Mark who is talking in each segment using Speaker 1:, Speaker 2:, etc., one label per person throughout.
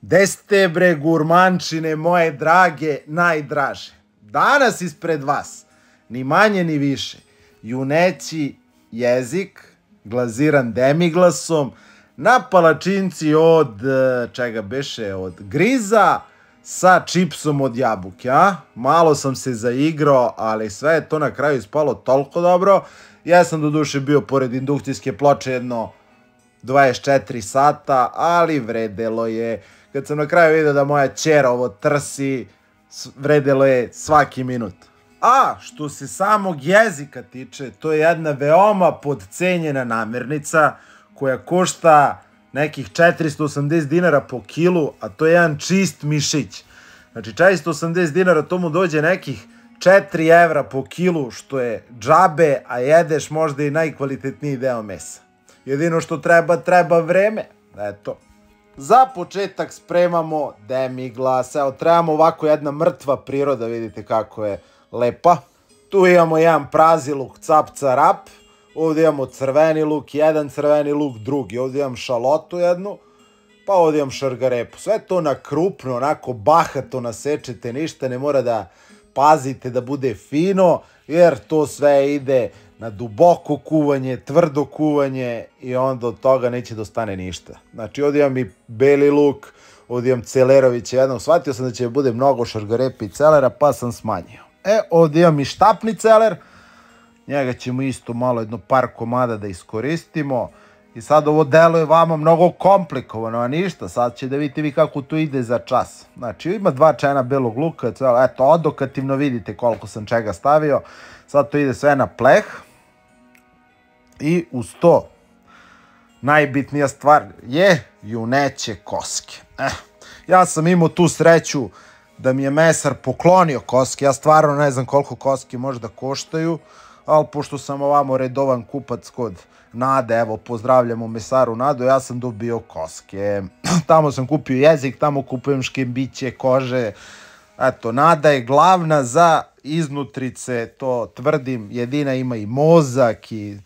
Speaker 1: Gde ste bre gurmančine moje drage, najdraže? Danas ispred vas, ni manje ni više, juneći jezik, glaziran demiglasom, na palačinci od, čega beše, od griza, sa čipsom od jabuke, a? Malo sam se zaigrao, ali sve je to na kraju ispalo toliko dobro. Ja sam do duše bio pored indukcijske ploče jedno 24 sata, ali vredelo je. Kad sam na kraju vidio da moja ćera ovo trsi, vredelo je svaki minut. A što se samog jezika tiče, to je jedna veoma podcenjena namirnica koja košta nekih 480 dinara po kilu, a to je jedan čist mišić. Znači 480 dinara, to mu dođe nekih 4 evra po kilu, što je džabe, a jedeš možda i najkvalitetniji deo mesa. Jedino što treba vreme. Eto. Za početak spremamo demiglas. Evo, trebamo ovako jedna mrtva priroda, vidite kako je lepa. Tu imamo jedan prazi luk, cap carap. Ovdje imamo crveni luk, jedan crveni luk, drugi. Ovdje imam šalotu jednu, pa ovdje imam šargarepu. Sve to na krupno, onako bahato nasečete, ništa ne mora da pazite da bude fino, jer to sve ide na duboko kuvanje, tvrdo kuvanje i onda od toga neće dostane ništa. Znači ovdje imam i beli luk, ovdje imam celerovića jednog, shvatio sam da će bude mnogo šargarepe i celera, pa sam smanjio. Ovdje imam i štapni celer, njega ćemo isto malo jedno par komada da iskoristimo. I sad ovo deluje vama mnogo komplikovano, a ništa, sad će da vidite vi kako to ide za čas. Znači ima 2 čajna belog luka, eto odokativno vidite koliko sam čega stavio. Sad to ide sve na pleh. I uz to, najbitnija stvar je juneće koske. Ja sam imao tu sreću da mi je mesar poklonio koske, ja stvarno ne znam koliko koske možda koštaju, ali pošto sam ovamo redovan kupac kod Nade, evo pozdravljamo mesaru Nadu, ja sam dobio koske. Tamo sam kupio jezik, tamo kupujem škembiće, kože. Eto, Nada je glavna za iznutrice, to tvrdim, jedina ima i mozak i...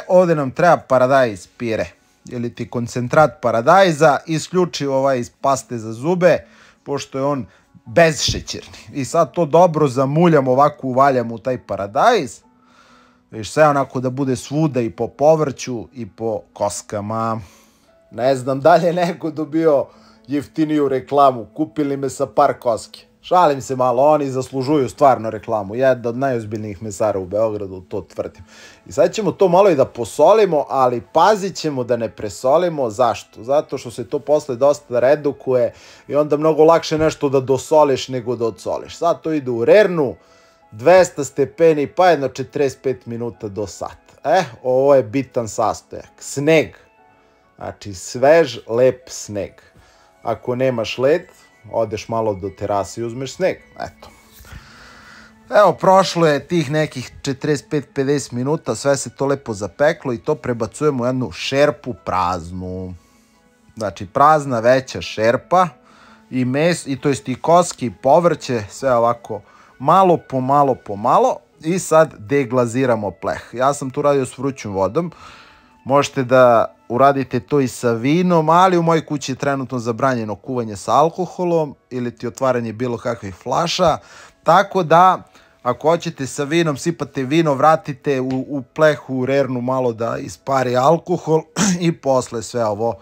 Speaker 1: ovdje nam treba paradajz pire, ili ti koncentrat paradajza, isključivo ovaj iz paste za zube, pošto je on bezšećerni. I sad to dobro zamuljamo, ovako uvaljamo u taj paradajz, viš sve onako da bude svuda i po povrću i po koskama. Ne znam da li je neko dobio jeftiniju reklamu, kupili me sa par koske. Šalim se malo, oni zaslužuju stvarno reklamu, jedna od najozbiljnijih mesara u Beogradu, to tvrdim. I sad ćemo to malo i da posolimo, ali pazit ćemo da ne presolimo. Zašto? Zato što se to posle dosta redukuje i onda mnogo lakše nešto da dosoliš nego da odsoliš. Sad to ide u rernu, 200 stepeni, pa jedno 45 minuta do sata. Ovo je bitan sastojak. Sneg. Znači, svež, lep sneg. Ako nemaš led, odeš malo do terase i uzmeš sneg. Eto. Evo, prošlo je tih nekih 45-50 minuta, sve se to lepo zapeklo i to prebacujemo u jednu šerpu praznu. Znači, prazna veća šerpa i mes, i to jest i koski i povrće, sve ovako malo po malo i sad deglaziramo pleh. Ja sam tu radio s vrućom vodom, možete da uradite to i sa vinom, ali u mojoj kući je trenutno zabranjeno kuvanje sa alkoholom ili ti otvaranje bilo kakvih flaša, tako da ako hoćete sa vinom, sipate vino, vratite u plehu, u rernu malo da ispari alkohol i posle sve ovo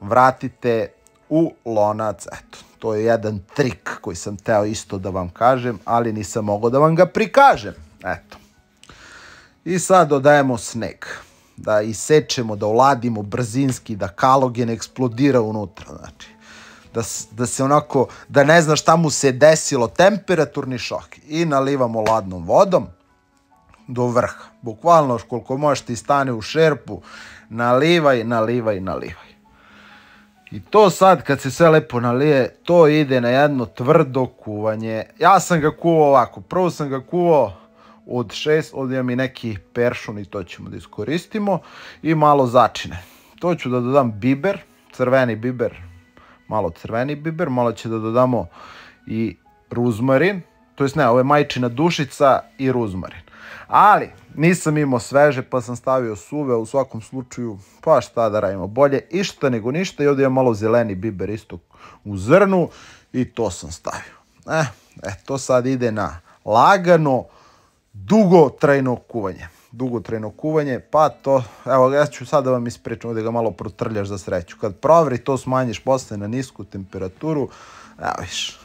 Speaker 1: vratite u lonac. Eto, to je jedan trik koji sam teo isto da vam kažem, ali nisam mogao da vam ga prikažem. Eto. I sad dodajemo sneg. Da isečemo, da oladimo brzinski, da kalogen eksplodira unutra. Znači, da se onako, da ne zna šta mu se desilo, temperaturni šok. I nalivamo ladnom vodom do vrha. Bukvalno koliko možeš ti stane u šerpu, nalivaj. I to sad kad se sve lepo nalije, to ide na jedno tvrdo kuvanje. Ja sam ga kuvao ovako, prvo sam ga kuvao od 6, ovdje imam i neki peršun i to ćemo da iskoristimo i malo začine. To ću da dodam biber, crveni biber, malo će da dodamo i ruzmarin, to jest ne, ovo je majčina dušica i ruzmarin. Ali, nisam imao sveže, pa sam stavio suve, u svakom slučaju, pa šta da radimo, bolje išta nego ništa. I ovdje imam malo zeleni biber isto u zrnu i to sam stavio. To sad ide na lagano, dugotrajno kuvanje, pa to, evo, ja ću sad da vam ispričam, ovdje ga malo protrljaš za sreću. Kad provri, to smanjiš posle na nisku temperaturu, evo viš.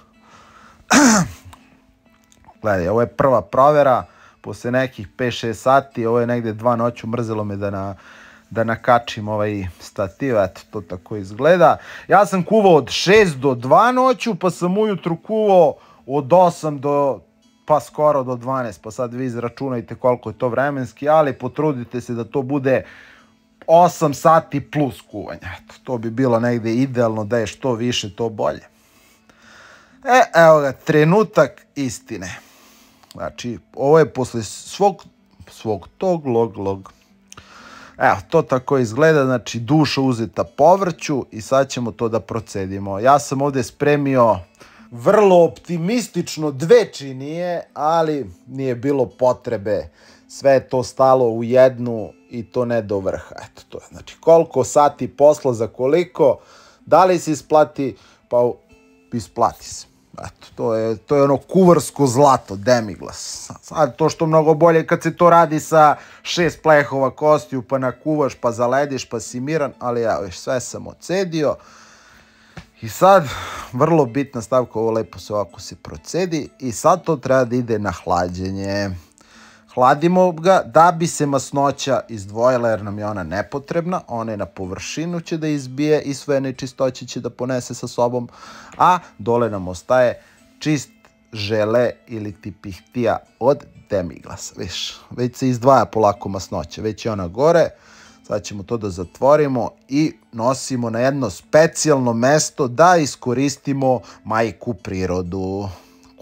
Speaker 1: Gledaj, ovo je prva provera, posle nekih 5-6 sati, ovo je negde 2 noću, mrzelo me da nakačim ovaj stativ, eto, to tako izgleda. Ja sam kuvao od 6 do 2 noću, pa sam ujutru kuvao od 8 do, pa skoro do 12, pa sad vi izračunajte koliko je to vremenski, ali potrudite se da to bude 8 sati plus kuvanja. Eto, to bi bilo negde idealno, da je što više, to bolje. Evo ga, trenutak istine. Znači, ovo je posle svog tog log. Evo, to tako izgleda, znači duša uzeta povrću i sad ćemo to da procedimo. Ja sam ovdje spremio vrlo optimistično 2 činije, ali nije bilo potrebe. Sve je to stalo u jednu i to ne do vrha. Eto, to je, znači, koliko sati posla za koliko, da li se isplati, pa isplati se. Eto, to je ono kuvarsko zlato, demiglas. Sad to što mnogo bolje kad se to radi sa 6 plehova kostiju, pa nakuvaš, pa zalediš, pa si miran, ali ja već sve sam odcedio. I sad, vrlo bitna stavka, ovo lepo se ovako se procedi i sad to treba da ide na hlađenje. Hladimo ga da bi se masnoća izdvojila jer nam je ona nepotrebna, ona je na površinu će da izbije i sve nečistoće će da ponese sa sobom, a dole nam ostaje čist žele ili ti pihtija od demiglasa. Već se izdvaja polako masnoća, već je ona gore, sad ćemo to da zatvorimo i nosimo na jedno specijalno mesto da iskoristimo majku prirodu.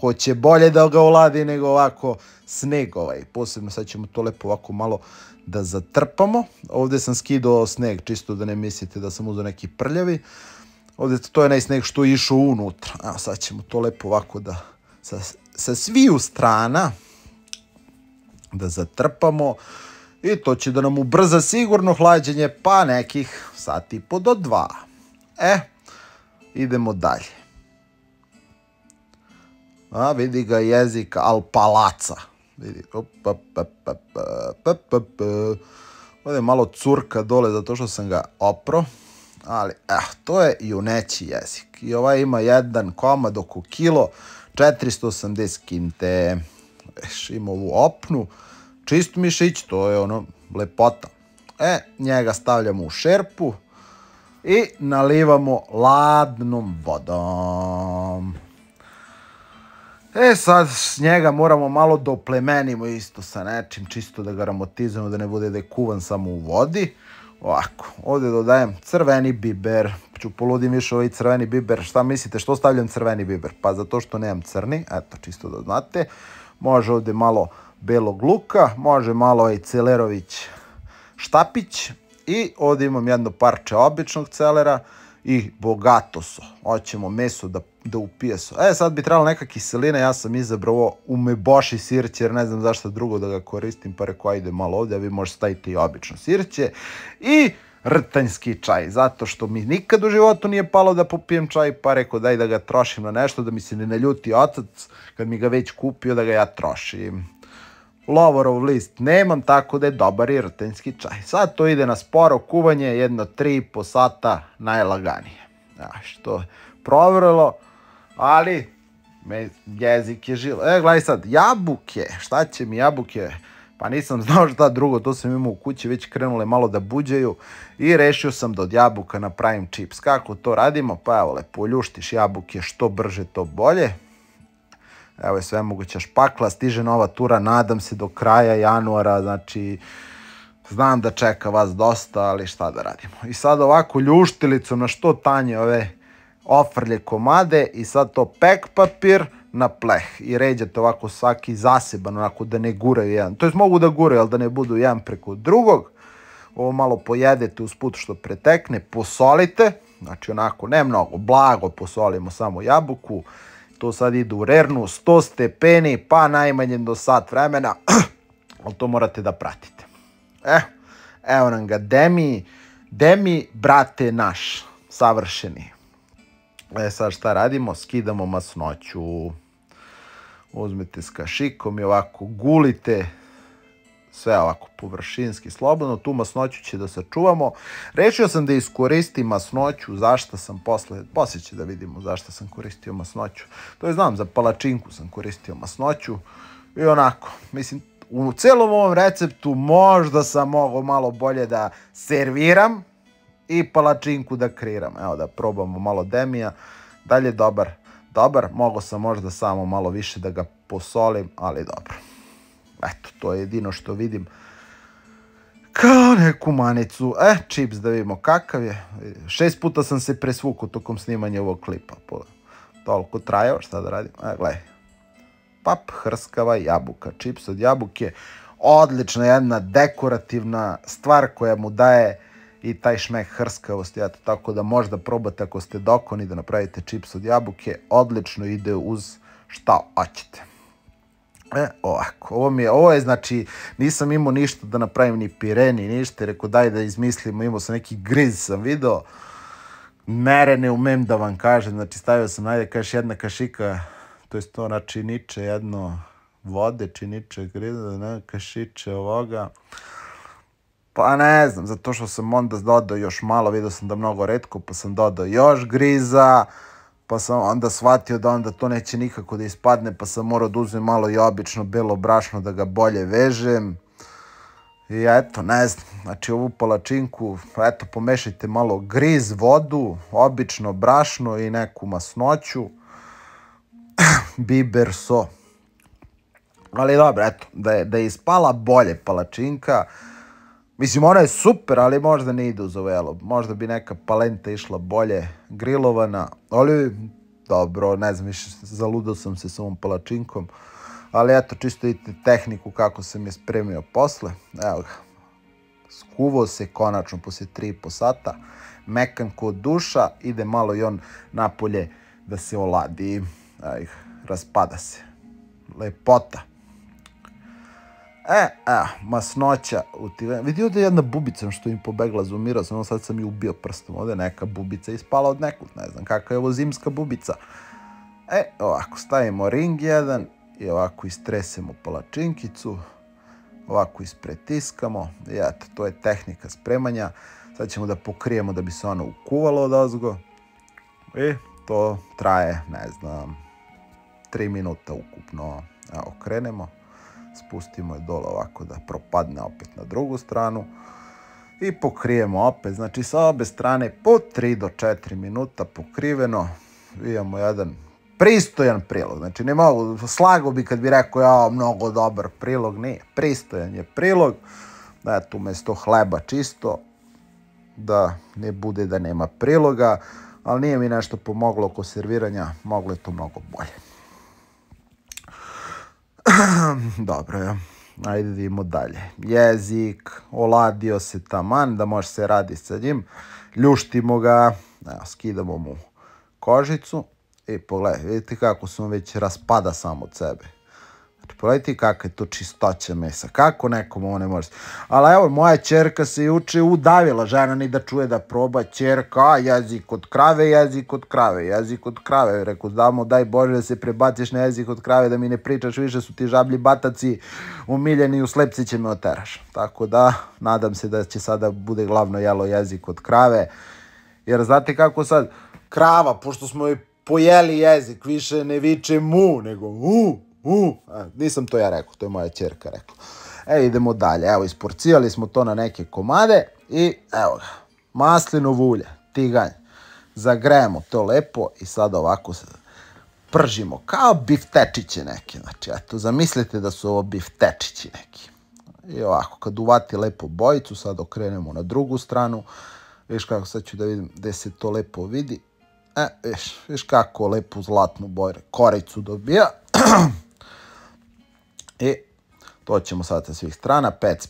Speaker 1: Ko će bolje da ga oladi nego ovako sneg ovaj. Posebno sad ćemo to lepo ovako malo da zatrpamo. Ovdje sam skidao sneg, čisto da ne mislite da sam uzeo neki prljavi. Ovdje to je onaj sneg što je išao unutra. Evo sad ćemo to lepo ovako da sa sviju strana da zatrpamo. I to će da nam ubrza sigurno hlađenje pa nekih sati i po do 2. Idemo dalje. Vidi ga jezik alpalaca. Vidi, ovdje je malo curka dole zato što sam ga opro. Ali, to je juneći jezik. I ovaj ima jedan komad oko kilo, 480 kinte. Ima ovu opnu. Čist mišić, to je ono lepota. Njega stavljamo u šerpu i nalivamo ladnom vodom. Sad s njega moramo malo da oplemenimo isto sa nečim, čisto da ga aromatizujemo, da ne bude da je kuvan samo u vodi. Ovako, ovdje dodajem crveni biber. Ću poludim više ovaj crveni biber. Šta mislite, što stavljam crveni biber? Pa zato što nemam crni, eto, čisto da znate. Može ovdje malo belog luka, može malo ovaj celerović štapić. I ovdje imam jedno parče običnog celera i bogato so. Hoćemo meso da upije so. Sad bi trebalo neka kiselina, ja sam izabrao ovo umeboši sirće, jer ne znam zašto drugo da ga koristim, pa rekao ajde malo ovdje, a vi možete staviti i obično sirće. I rtanjski čaj, zato što mi nikad u životu nije palo da popijem čaj, pa rekao daj da ga trošim na nešto, da mi se ne naljuti otac, kad mi ga već kupio da ga ja trošim. Lovorov list nemam, tako da je dobar i rtanjski čaj. Sad to ide na sporo kuvanje, jedno 3,5 sata najlaganije. Što je provrlo, ali jezik je žilo. Gledaj sad, jabuke, šta će mi jabuke? Pa nisam znao šta drugo, to sam imao u kući, već krenule malo da buđaju i rešio sam da od jabuka napravim čips. Kako to radimo? Pa evo lepo, ljuštiš jabuke, što brže to bolje. Evo je sve moguća špakla, stiže nova tura, nadam se do kraja januara, znači znam da čeka vas dosta, ali šta da radimo. I sad ovako ljuštilicom na što tanje ove ofrlje komade i sad to pek papir na pleh i ređate ovako svaki zaseban, onako da ne guraju jedan. To jest mogu da guraju, ali da ne budu jedan preko drugog. Ovo malo pojedete usput što pretekne, posolite, znači onako ne mnogo, blago posolimo samo jabuku. To sad ide u rernu, 100 stepeni, pa najmanje do sat vremena. ali to morate da pratite. Evo nam ga Demi, brate naš, savršeni. Sad šta radimo? Skidamo masnoću. Uzmete s kašikom i ovako gulite sve ovako površinski, slobodno. Tu masnoću će da sačuvamo. Rešio sam da iskoristim masnoću. Zašto sam poslije će da vidimo zašto sam koristio masnoću. To je znam, za palačinku sam koristio masnoću. I onako, mislim, u celom ovom receptu možda sam mogao malo bolje da serviram i palačinku da kreiram. Evo da probamo malo Demija. Dalje dobar. Mogao sam možda samo malo više da ga posolim, ali dobro. Eto, to je jedino što vidim kao neku manicu. Čips da vidimo kakav je. 6 puta sam se presvukao tokom snimanja ovog klipa. Toliko trajao, šta da radim? Gledaj. Pap, hrskava jabuka. Čips od jabuke. Odlična jedna dekorativna stvar koja mu daje i taj šmek hrskavosti. Eto, tako da možda probate ako ste dokoni da napravite čips od jabuke. Odlično ide uz šta hoćete. Ovako, ovo je znači, nisam imao ništa da napravim ni pire, ni ništa, rekao daj da izmislimo, imao sam neki griz sam video, mere ne umem da vam kažem, znači stavio sam, najde kažeš jedna kašika, to je to na činiče, jedno vode, činiče, griza, ne, kašiče ovoga, pa ne znam, zato što sam onda dodao još malo, vidio sam da mnogo retko, pa sam dodao još griza, pa sam onda shvatio da onda to neće nikako da ispadne, pa sam morao da uzmem malo i obično belo brašno da ga bolje vežem. I eto, ne znam, znači ovu palačinku, eto, pomešajte malo griz, vodu, obično brašno i neku masnoću, biber, so. Ali dobro, eto, da je ispala bolje palačinka, mislim, ona je super, ali možda ne ide uz ovo jelo. Možda bi neka palenta išla bolje grilovana, ali dobro, ne znam, više zaludao sam se s ovom palačinkom. Ali eto, čisto vidite tehniku kako sam je spremio posle. Evo ga, skuvao se konačno posle 3,5 sata. Mekan kod duša, ide malo i on napolje da se oladi. Raspada se. Lepota. Masnoća. Vidi ovdje jedna bubica što im pobegla, zoomirao sam, sad sam ju ubio prstom. Ovdje neka bubica ispala od nekud, ne znam kakva je ovo zimska bubica. Ovako, stavimo ring jedan i ovako istresemo palačinkicu. Ovako ispretiskamo. I eto, to je tehnika spremanja. Sad ćemo da pokrijemo da bi se ono ukuvalo odozgo. I to traje, ne znam, 3 minuta ukupno. Evo, krenemo. Spustimo je dole ovako da propadne opet na drugu stranu i pokrijemo opet, znači sa obe strane po 3 do 4 minuta pokriveno. Imamo jedan pristojan prilog, znači ne mogu, slagao bi kad bi rekao mnogo dobar prilog, nije, pristojan je prilog, da tu umjesto hleba čisto, da ne bude da nema priloga, ali nije mi nešto pomoglo oko serviranja, moglo je to mnogo bolje. Dobro, ja. Ajde da idemo dalje. Jezik, oladio se taman, da može se raditi sa njim. Ljuštimo ga, skidamo mu kožicu i pogledaj, vidite kako se on već raspada sam od sebe. Znači, pogledajte kakva je to čistoća mesa, kako nekom ovo ne može. Ali evo, moja ćerka se juče udavila, žena ni da čuje da proba, ćerka, jezik od krave, jezik od krave, jezik od krave. Rekao, damo, daj Bože da se prebaciš na jezik od krave, da mi ne pričaš više, su ti žablji bataci umiljeni, u slepci će me oteraš. Tako da, nadam se da će sada bude glavno jelo jezik od krave, jer znate kako sad, krava, pošto smo joj pojeli jezik, više ne viče mu, nego nisam to ja rekao, to je moja ćerka rekla. Idemo dalje, evo, isporcijali smo to na neke komade i evo ga, maslinovo ulje, tiganj, zagrejemo to lepo i sad ovako se pržimo, kao biftečiće neke, znači, eto, zamislite da su ovo biftečići neki. I ovako, kad uvati lepo bojicu, sad okrenemo na drugu stranu, viš kako, sad ću da vidim gde se to lepo vidi, viš kako lepu zlatnu boju, koricu dobija. I to ćemo sad sa svih strana, pec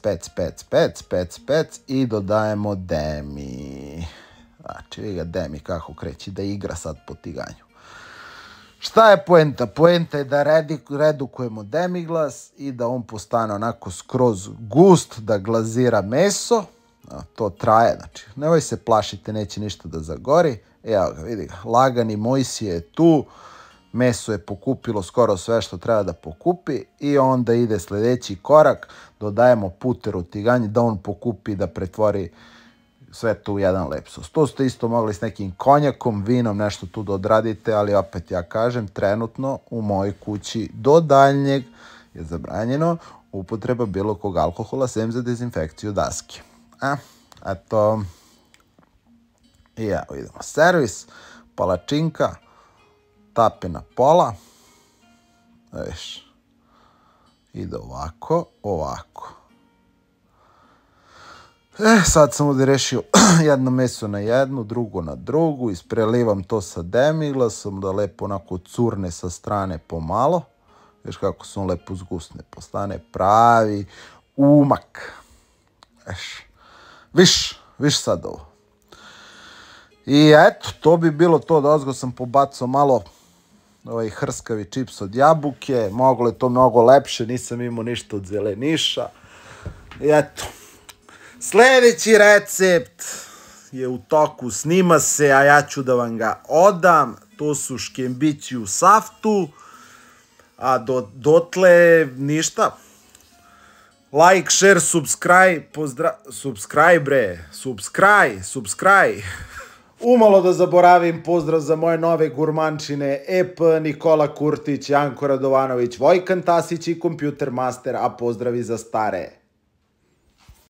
Speaker 1: i dodajemo Demi. Znači, vidi ga Demi kako kreće da igra sad po tiganju. Šta je poenta? Poenta je da redukujemo demiglas i da on postane onako skroz gust, da glazira meso. To traje, znači, nemoj se plašite, neće ništa da zagori. Evo ga, vidi ga, lagani Mojsije je tu, meso je pokupilo skoro sve što treba da pokupi i onda ide sledeći korak, dodajemo puter u tiganj da on pokupi, da pretvori sve to u jedan lep sos. To ste isto mogli s nekim konjakom, vinom, nešto tu da odradite, ali opet ja kažem, trenutno u mojoj kući do daljnjeg je zabranjeno upotreba bilo kog alkohola, sem za dezinfekciju daske. Eto, i evo idemo servis, palačinka, tape na pola, viš, ide ovako. Sad sam ovdje rešio jedno meso na jednu, drugo na drugu, isprelivam to sa demiglasom da lepo onako curne sa strane pomalo. Viš kako se on lepo zgusne, postane pravi umak. Viš sad ovo. I eto, to bi bilo to, da ozgo sam pobacao malo ovaj hrskavi čips od jabuke, moglo je to mnogo lepše, nisam imao ništa od zeleniša. I eto, sledeći recept je u toku, snima se, a ja ću da vam ga odam. To su škembići u saftu, a dotle ništa. Like, share, subscribe, subscribe. Umalo da zaboravim, pozdrav za moje nove gurmančine EP, Nikola Kurtić, Janko Radovanović, Vojkan Tasić i Computer Master, a pozdravi za stare.